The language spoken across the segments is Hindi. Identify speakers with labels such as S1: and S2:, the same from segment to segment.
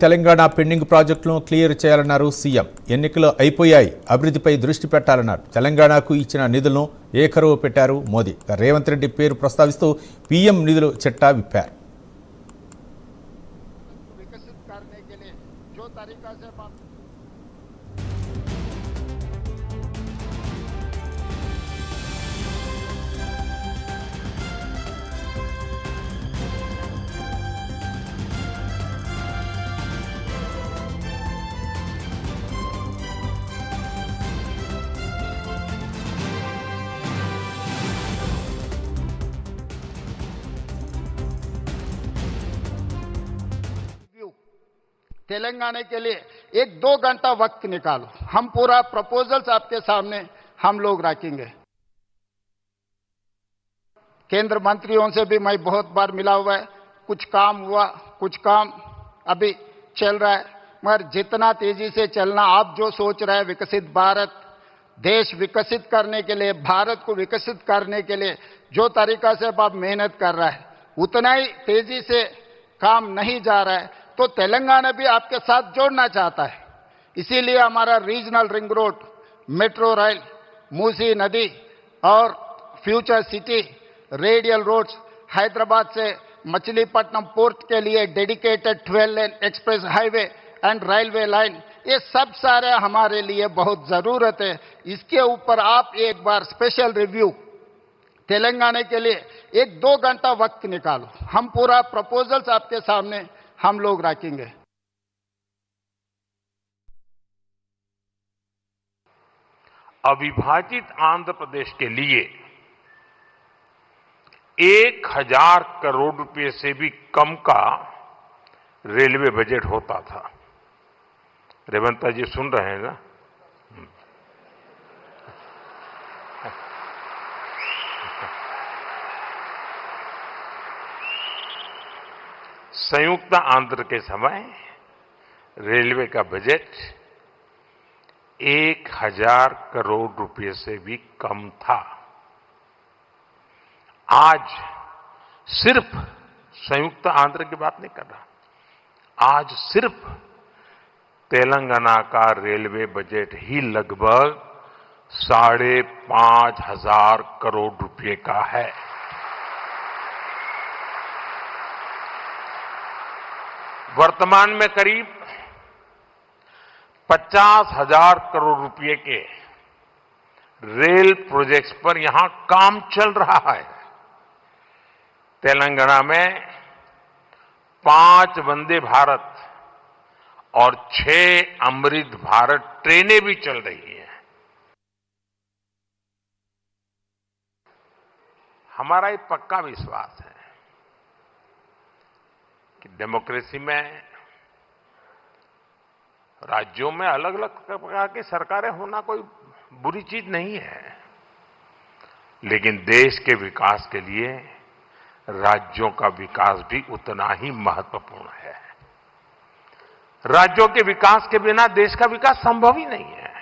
S1: తెలంగాణ పెండింగ్ ప్రాజెక్టులను క్లియర్ చేయాలన్నారు సీఎం. ఎన్నికలు అయిపోయాయి, అభివృద్ధిపై దృష్టి పెట్టాలన్నారు. తెలంగాణకు ఇచ్చిన నిధులను ఏకరువు పెట్టారు మోదీ. రేవంత్ రెడ్డి పేరు ప్రస్తావిస్తూ పీఎం నిధులు చిట్టా విప్పారు.
S2: तेलंगाना के लिए 1-2 घंटा वक्त निकालो, हम पूरा प्रपोजल्स आपके सामने हम लोग रखेंगे. केंद्र मंत्रियों से भी मैं बहुत बार मिला हुआ है. कुछ काम हुआ, कुछ काम अभी चल रहा है, मगर जितना तेजी से चलना आप जो सोच रहे हैं, विकसित भारत, देश विकसित करने के लिए, भारत को विकसित करने के लिए जो तरीका से आप मेहनत कर रहा है, उतना ही तेजी से काम नहीं जा रहा है. तो तेलंगाना भी आपके साथ जोड़ना चाहता है. इसीलिए हमारा regional ring road, metro rail, Musi नदी और future city, radial roads, Hyderabad से मछलीपट्टनम पोर्ट के लिए dedicated 12 lane express highway and railway line, ये सब सारे हमारे लिए बहुत जरूरत है. इसके ऊपर आप एक बार स्पेशल रिव्यू तेलंगाना के लिए 1-2 घंटा वक्त निकालो, हम पूरा प्रपोजल्स आपके सामने हम लोग रखेंगे.
S3: अविभाजित आंध्र प्रदेश के लिए 1000 करोड़ रुपए से भी कम का रेलवे बजट होता था. रेवंत जी सुन रहे हैं ना? संयुक्त आंध्र के समय रेलवे का बजट 1000 करोड़ रुपए से भी कम था. आज सिर्फ संयुक्त आंध्र की बात नहीं कर रहा, आज सिर्फ तेलंगाना का रेलवे बजट ही लगभग 5,500 करोड़ रुपए का है. वर्तमान में करीब 50,000 करोड़ रुपए के रेल प्रोजेक्ट्स पर यहां काम चल रहा है. तेलंगाना में 5 वंदे भारत और 6 अमृत भारत ट्रेनें भी चल रही हैं. हमारा एक पक्का विश्वास है कि डेमोक्रेसी में राज्यों में अलग अलग प्रकार की सरकारें होना कोई बुरी चीज नहीं है, लेकिन देश के विकास के लिए राज्यों का विकास भी उतना ही महत्वपूर्ण है. राज्यों के विकास के बिना देश का विकास संभव ही नहीं है.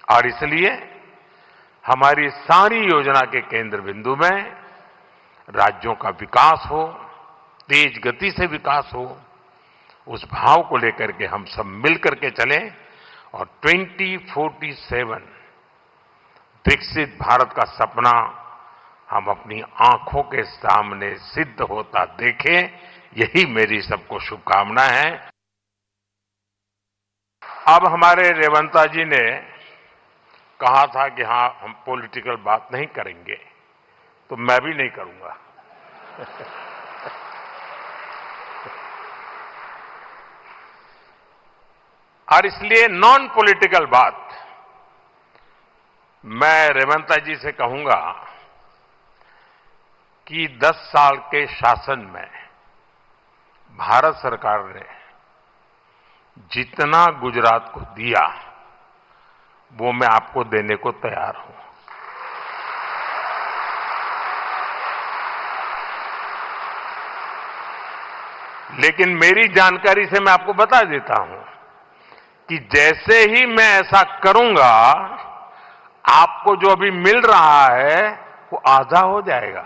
S3: और इसलिए हमारी सारी योजना के केंद्र बिंदु में राज्यों का विकास हो, तेज गति से विकास हो, उस भाव को लेकर के हम सब मिलकर के चलें और 2047 विकसित भारत का सपना हम अपनी आंखों के सामने सिद्ध होता देखें. यही मेरी सबको शुभकामना है. अब हमारे रेवंता जी ने कहा था कि हां हम पॉलिटिकल बात नहीं करेंगे, तो मैं भी नहीं करूंगा. और इसलिए नॉन पॉलिटिकल बात मैं रेवंता जी से कहूंगा कि 10 साल के शासन में भारत सरकार ने जितना गुजरात को दिया वो मैं आपको देने को तैयार हूं. लेकिन मेरी जानकारी से मैं आपको बता देता हूं कि जैसे ही मैं ऐसा करूंगा, आपको जो अभी मिल रहा है वो आधा हो जाएगा.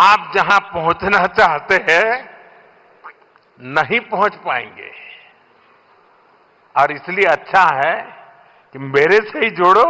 S3: आप जहां पहुंचना चाहते हैं नहीं पहुंच पाएंगे, और इसलिए अच्छा है कि मेरे से ही जोड़ो